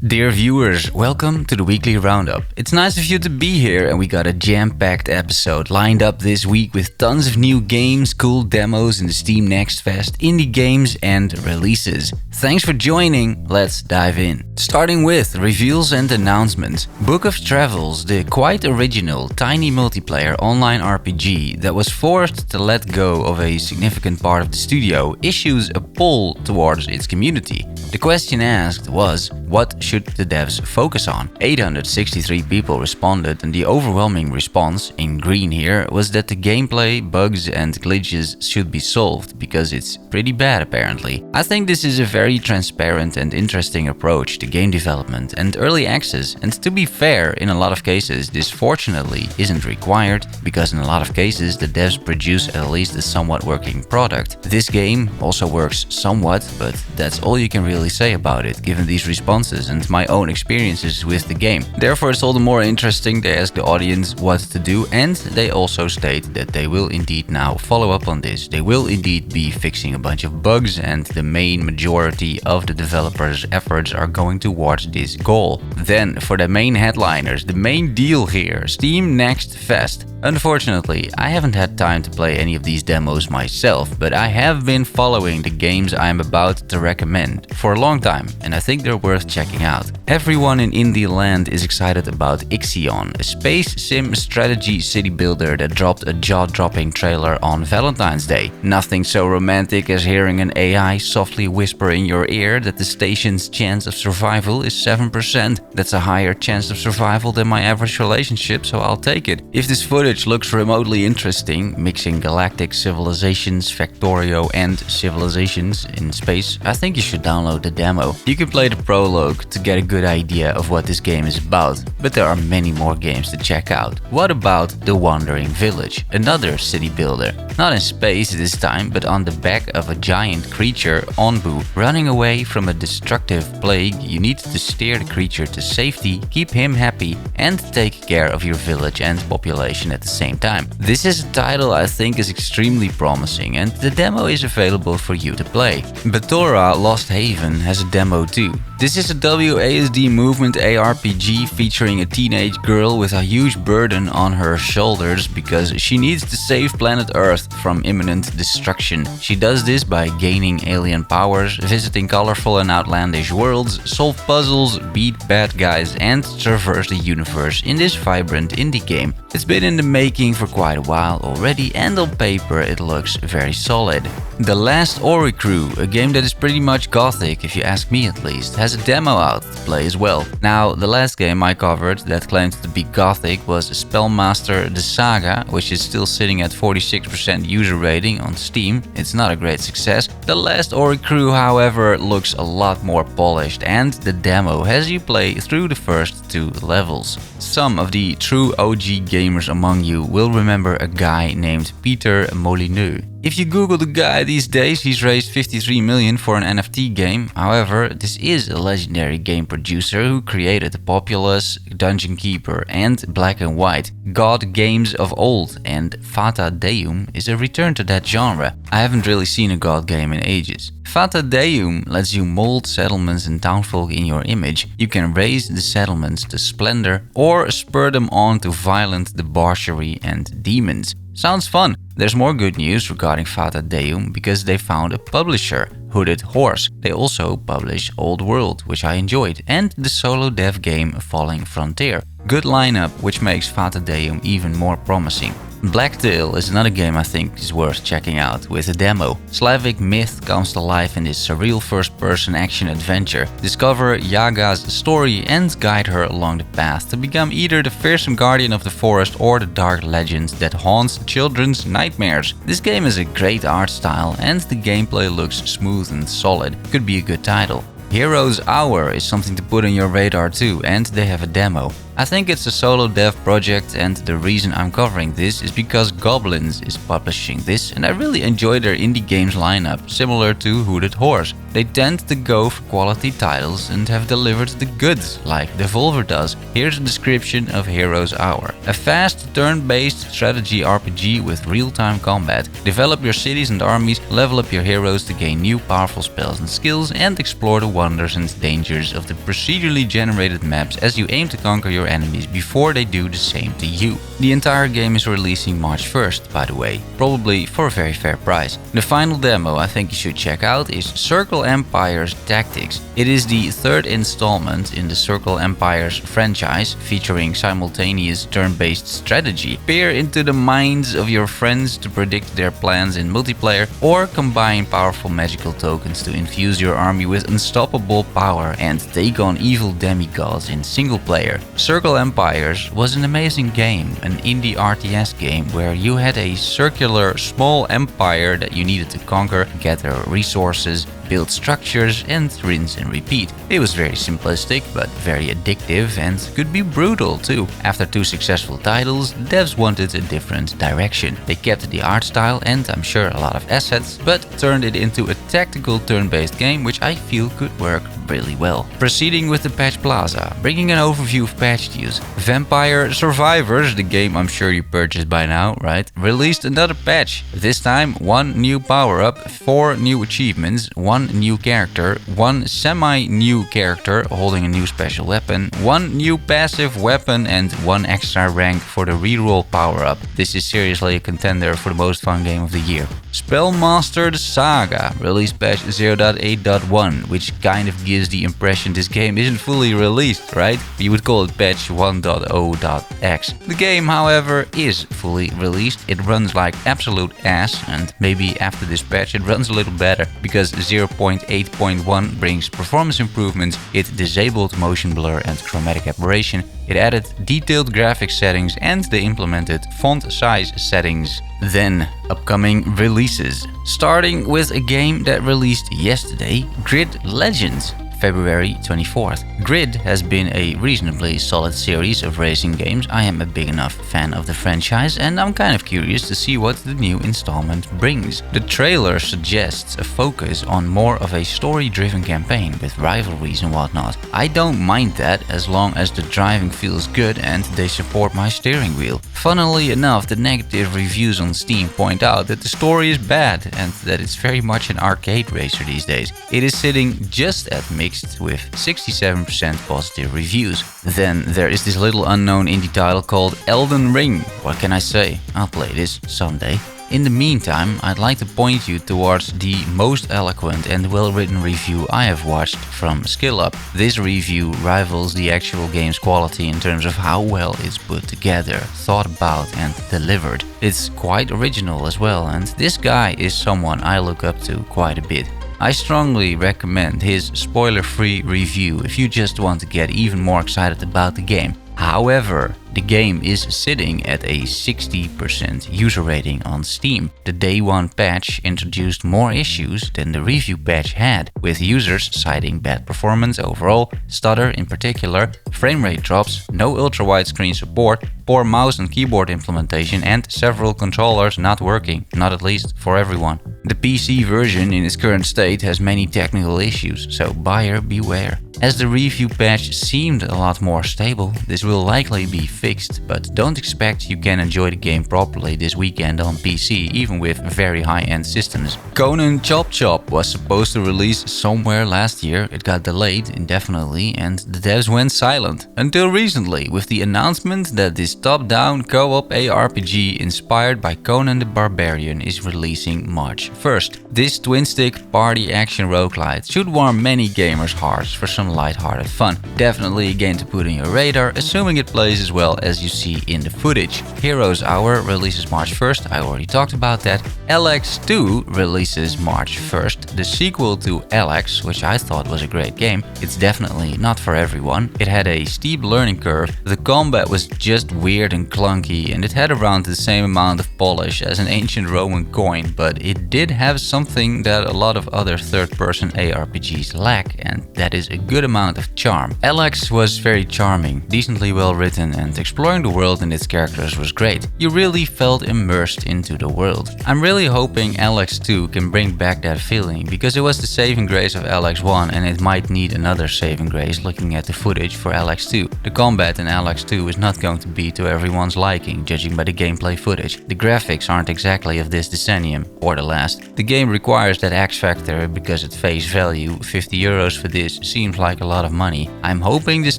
Dear viewers, welcome to the weekly roundup. It's nice of you to be here, and we got a jam-packed episode lined up this week with tons of new games, cool demos in the Steam Next Fest, indie games and releases. Thanks for joining, let's dive in. Starting with reveals and announcements. Book of Travels, the quite original, tiny multiplayer online RPG that was forced to let go of a significant part of the studio, issues a poll towards its community. The question asked was, what should the devs focus on? 863 people responded, and the overwhelming response, in green here, was that the gameplay, bugs and glitches should be solved, because it's pretty bad apparently. I think this is a very transparent and interesting approach to game development and early access, and to be fair, in a lot of cases this fortunately isn't required, because in a lot of cases the devs produce at least a somewhat working product. This game also works somewhat, but that's all you can really say about it, given these responses and my own experiences with the game. Therefore, it's all the more interesting they ask the audience what to do, and they also state that they will indeed now follow up on this. They will indeed be fixing a bunch of bugs, and the main majority of the developers' efforts are going towards this goal. Then, for the main headliners, the main deal here, Steam Next Fest. Unfortunately, I haven't had time to play any of these demos myself, but I have been following the games I'm about to recommend for a long time, and I think they're worth checking out. Everyone in indie land is excited about Ixion, a space sim strategy city builder that dropped a jaw-dropping trailer on Valentine's Day. Nothing so romantic as hearing an AI softly whisper in your ear that the station's chance of survival is 7%. That's a higher chance of survival than my average relationship, so I'll take it. If this footage looks remotely interesting, mixing galactic civilizations, Factorio and civilizations in space, I think you should download the demo. You can play the prologue to get a good idea of what this game is about, but there are many more games to check out. What about The Wandering Village, another city builder? Not in space this time, but on the back of a giant creature, Onbu, running away from a destructive plague. You need to steer the creature to safety, keep him happy, and take care of your village and population at the same time. This is a title I think is extremely promising, and the demo is available for you to play. Batora Lost Haven has a demo too. This is a WASD movement ARPG featuring a teenage girl with a huge burden on her shoulders because she needs to save planet Earth from imminent destruction. She does this by gaining alien powers, visiting colorful and outlandish worlds, solve puzzles, beat bad guys, and traverse the universe in this vibrant indie game. It's been in the making for quite a while already, and on paper it looks very solid. The Last Oricru, a game that is pretty much gothic if you ask me at least, has a demo out to play as well. Now, the last game I covered that claimed to be gothic was Spellmaster the Saga, which is still sitting at 46% user rating on Steam. It's not a great success. The Last Oricru, however, looks a lot more polished, and the demo has you play through the first 2 levels. Some of the true OG gamers among you will remember a guy named Peter Molineux. If you Google the guy these days, he's raised 53 million for an NFT game. However, this is a legendary game producer who created Populous, Dungeon Keeper and Black and White, god games of old, and Fata Deum is a return to that genre. I haven't really seen a god game in ages. Fata Deum lets you mold settlements and townfolk in your image. You can raise the settlements to splendor or spur them on to violent debauchery and demons. Sounds fun. There's more good news regarding Fata Deum because they found a publisher, Hooded Horse. They also publish Old World, which I enjoyed, and the solo dev game Falling Frontier. Good lineup, which makes Fata Deum even more promising. Blacktail is another game I think is worth checking out with a demo. Slavic myth comes to life in this surreal first-person action adventure. Discover Yaga's story and guide her along the path to become either the fearsome guardian of the forest or the dark legend that haunts children's nightmares. This game has a great art style and the gameplay looks smooth and solid. Could be a good title. Hero's Hour is something to put on your radar too, and they have a demo. I think it's a solo dev project, and the reason I'm covering this is because Goblins is publishing this, and I really enjoy their indie games lineup, similar to Hooded Horse. They tend to go for quality titles and have delivered the goods, like Devolver does. Here's a description of Heroes Hour. A fast, turn-based strategy RPG with real-time combat. Develop your cities and armies, level up your heroes to gain new powerful spells and skills, and explore the wonders and dangers of the procedurally generated maps as you aim to conquer your enemies before they do the same to you. The entire game is releasing March 1st, by the way, probably for a very fair price. The final demo I think you should check out is Circle Empire's Tactics. It is the third installment in the Circle Empires franchise, featuring simultaneous turn-based strategy. Peer into the minds of your friends to predict their plans in multiplayer, or combine powerful magical tokens to infuse your army with unstoppable power and take on evil demigods in single player. Circle Empires was an amazing game, an indie RTS game where you had a circular small empire that you needed to conquer, gather resources, build structures, and rinse and repeat. It was very simplistic but very addictive and could be brutal too. After 2 successful titles, devs wanted a different direction. They kept the art style and I'm sure a lot of assets, but turned it into a tactical turn-based game which I feel could work really well. Proceeding with the Patch Plaza, bringing an overview of patch news. Vampire Survivors, the game I'm sure you purchased by now, right? Released another patch. This time 1 new power-up, 4 new achievements, 1 new character, 1 semi-new character holding a new special weapon, 1 new passive weapon, and 1 extra rank for the reroll power-up. This is seriously a contender for the most fun game of the year. Spellmaster the Saga, released patch 0.8.1, which kind of gives the impression this game isn't fully released, right? You would call it patch 1.0.x. The game, however, is fully released. It runs like absolute ass, and maybe after this patch it runs a little better, because 0.8.1 brings performance improvements, it disabled motion blur and chromatic aberration, it added detailed graphics settings, and they implemented font size settings. Then, upcoming releases. Starting with a game that released yesterday, Grid Legends. February 24th. Grid has been a reasonably solid series of racing games. I am a big enough fan of the franchise and I'm kind of curious to see what the new installment brings. The trailer suggests a focus on more of a story-driven campaign with rivalries and whatnot. I don't mind that as long as the driving feels good and they support my steering wheel. Funnily enough, the negative reviews on Steam point out that the story is bad and that it's very much an arcade racer these days. It is sitting just at mixed with 67% positive reviews. Then there is this little unknown indie title called Elden Ring. What can I say? I'll play this someday. In the meantime, I'd like to point you towards the most eloquent and well-written review I have watched from SkillUp. This review rivals the actual game's quality in terms of how well it's put together, thought about and delivered. It's quite original as well, and this guy is someone I look up to quite a bit. I strongly recommend his spoiler-free review if you just want to get even more excited about the game. However, the game is sitting at a 60% user rating on Steam. The Day 1 patch introduced more issues than the review patch had, with users citing bad performance overall, stutter in particular, frame rate drops, no ultra-widescreen support, poor mouse and keyboard implementation, and several controllers not working, not at least for everyone. The PC version in its current state has many technical issues, so buyer beware. As the review patch seemed a lot more stable, this will likely be fixed, but don't expect you can enjoy the game properly this weekend on PC, even with very high-end systems. Conan Chop Chop was supposed to release somewhere last year. It got delayed indefinitely and the devs went silent. Until recently, with the announcement that this top-down co-op ARPG inspired by Conan the Barbarian is releasing March 1st. This twin-stick party action roguelite should warm many gamers' hearts for some light-hearted fun. Definitely a game to put on your radar, assuming it plays as well as you see in the footage. Heroes Hour releases March 1st, I already talked about that. ELEX 2 releases March 1st, the sequel to ELEX, which I thought was a great game. It's definitely not for everyone. It had a steep learning curve, the combat was just weird and clunky, and it had around the same amount of polish as an ancient Roman coin, but it did have something that a lot of other third-person ARPGs lack, and that is a good good amount of charm. ELEX was very charming, decently well written, and exploring the world and its characters was great. You really felt immersed into the world. I'm really hoping ELEX 2 can bring back that feeling, because it was the saving grace of ELEX 1 and it might need another saving grace looking at the footage for ELEX 2. The combat in ELEX 2 is not going to be to everyone's liking, judging by the gameplay footage. The graphics aren't exactly of this decennium, or the last. The game requires that X factor because at face value, €50 for this seems like a lot of money. I'm hoping this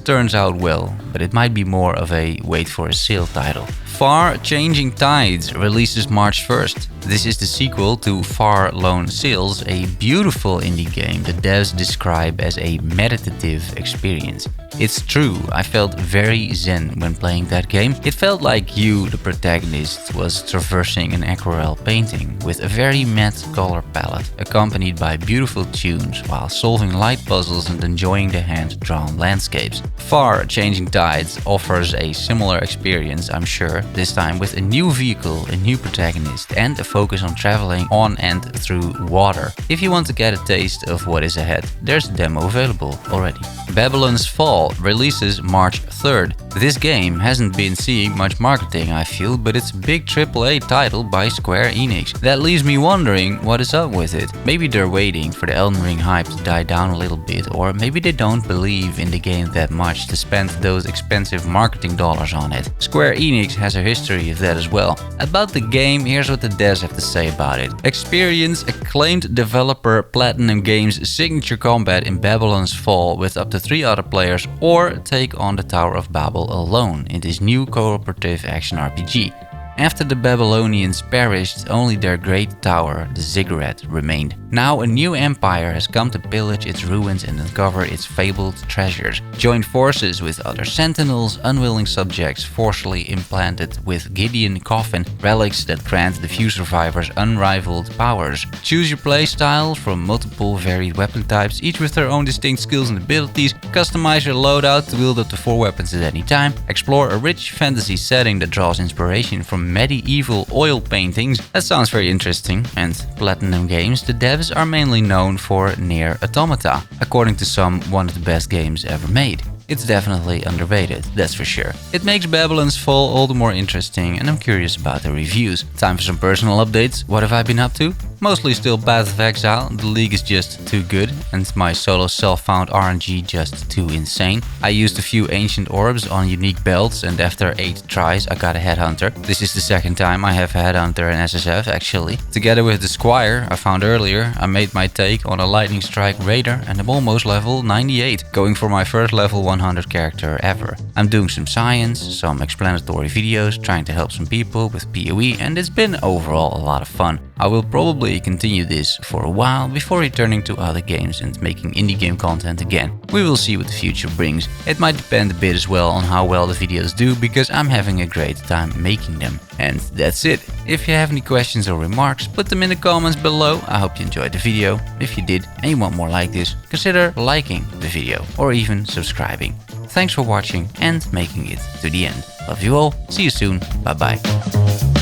turns out well, but it might be more of a wait for a sale title. Far Changing Tides releases March 1st. This is the sequel to Far Lone Sails, a beautiful indie game the devs describe as a meditative experience. It's true, I felt very zen when playing that game. It felt like you, the protagonist, was traversing an aquarelle painting with a very matte color palette, accompanied by beautiful tunes while solving light puzzles and enjoying the hand-drawn landscapes. Far Changing Tides offers a similar experience, I'm sure, this time with a new vehicle, a new protagonist, and a focus on traveling on and through water. If you want to get a taste of what is ahead, there's a demo available already. Babylon's Fall releases March 3rd. This game hasn't been seeing much marketing, I feel, but it's a big AAA title by Square Enix. That leaves me wondering what is up with it. Maybe they're waiting for the Elden Ring hype to die down a little bit, or maybe they don't believe in the game that much to spend those expensive marketing dollars on it. Square Enix has a history of that as well. About the game, here's what the devs have to say about it. Experience acclaimed developer Platinum Games' signature combat in Babylon's Fall with up to 3 other players, or take on the Tower of Babel alone in this new cooperative action RPG. After the Babylonians perished, only their great tower, the ziggurat, remained. Now a new empire has come to pillage its ruins and uncover its fabled treasures. Join forces with other sentinels, unwilling subjects forcibly implanted with Gideon Coffin, relics that grant the few survivors unrivaled powers. Choose your playstyle from multiple varied weapon types, each with their own distinct skills and abilities. Customize your loadout to wield up to 4 weapons at any time. Explore a rich fantasy setting that draws inspiration from medieval oil paintings. That sounds very interesting. And Platinum Games, the devs are mainly known for Nier Automata, according to some one of the best games ever made. It's definitely underrated, that's for sure. It makes Babylon's Fall all the more interesting, and I'm curious about the reviews. Time for some personal updates. What have I been up to? Mostly still Path of Exile, the league is just too good, and my solo self-found RNG just too insane. I used a few ancient orbs on unique belts, and after 8 tries I got a headhunter. This is the second time I have a headhunter in SSF actually. Together with the Squire I found earlier, I made my take on a Lightning Strike Raider, and I'm almost level 98, going for my first level 100 character ever. I'm doing some science, some explanatory videos, trying to help some people with PoE, and it's been overall a lot of fun. I will probably continue this for a while before returning to other games and making indie game content again. We will see what the future brings. It might depend a bit as well on how well the videos do, because I'm having a great time making them. And that's it. If you have any questions or remarks, put them in the comments below. I hope you enjoyed the video. If you did and you want more like this, consider liking the video or even subscribing. Thanks for watching and making it to the end. Love you all. See you soon. Bye bye.